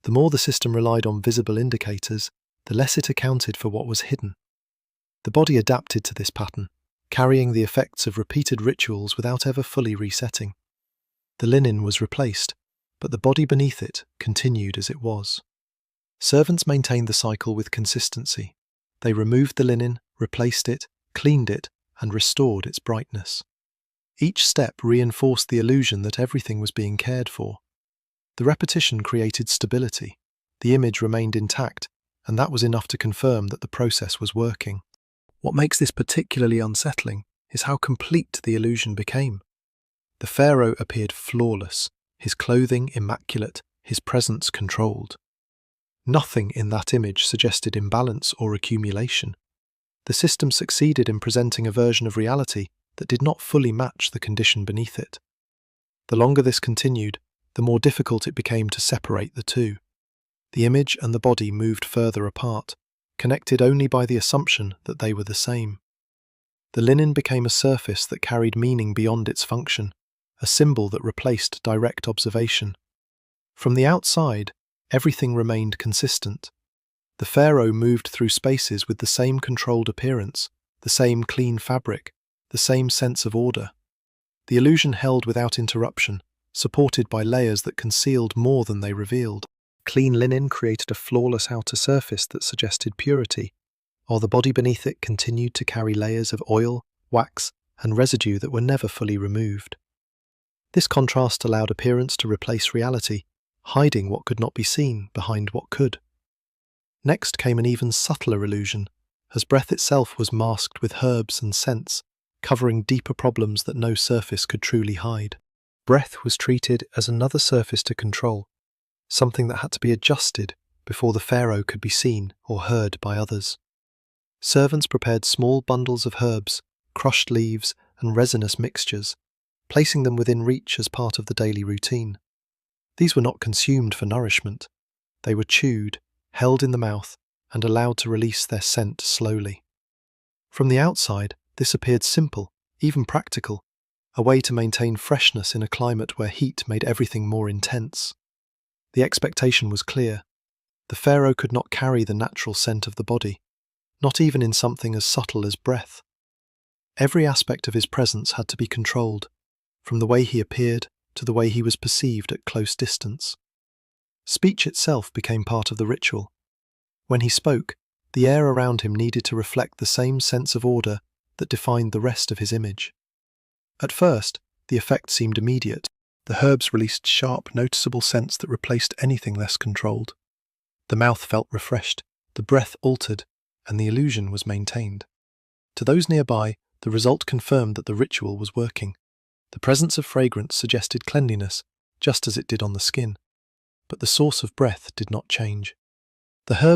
The more the system relied on visible indicators, the less it accounted for what was hidden. The body adapted to this pattern, carrying the effects of repeated rituals without ever fully resetting. The linen was replaced, but the body beneath it continued as it was. Servants maintained the cycle with consistency. They removed the linen, replaced it, cleaned it, and restored its brightness. Each step reinforced the illusion that everything was being cared for. The repetition created stability. The image remained intact, and that was enough to confirm that the process was working. What makes this particularly unsettling is how complete the illusion became. The pharaoh appeared flawless, his clothing immaculate, his presence controlled. Nothing in that image suggested imbalance or accumulation. The system succeeded in presenting a version of reality that did not fully match the condition beneath it. The longer this continued, the more difficult it became to separate the two. The image and the body moved further apart, connected only by the assumption that they were the same. The linen became a surface that carried meaning beyond its function, a symbol that replaced direct observation. From the outside, everything remained consistent. The pharaoh moved through spaces with the same controlled appearance, the same clean fabric, the same sense of order. The illusion held without interruption, supported by layers that concealed more than they revealed. Clean linen created a flawless outer surface that suggested purity, while the body beneath it continued to carry layers of oil, wax, and residue that were never fully removed. This contrast allowed appearance to replace reality, hiding what could not be seen behind what could. Next came an even subtler illusion, as breath itself was masked with herbs and scents, covering deeper problems that no surface could truly hide. Breath was treated as another surface to control, something that had to be adjusted before the pharaoh could be seen or heard by others. Servants prepared small bundles of herbs, crushed leaves, and resinous mixtures, placing them within reach as part of the daily routine. These were not consumed for nourishment. They were chewed, held in the mouth, and allowed to release their scent slowly. From the outside, this appeared simple, even practical, a way to maintain freshness in a climate where heat made everything more intense. The expectation was clear. The pharaoh could not carry the natural scent of the body, not even in something as subtle as breath. Every aspect of his presence had to be controlled, from the way he appeared to the way he was perceived at close distance. Speech itself became part of the ritual. When he spoke, the air around him needed to reflect the same sense of order that defined the rest of his image. At first, the effect seemed immediate. The herbs released sharp, noticeable scents that replaced anything less controlled. The mouth felt refreshed, the breath altered, and the illusion was maintained. To those nearby, the result confirmed that the ritual was working. The presence of fragrance suggested cleanliness, just as it did on the skin. But the source of breath did not change. The herb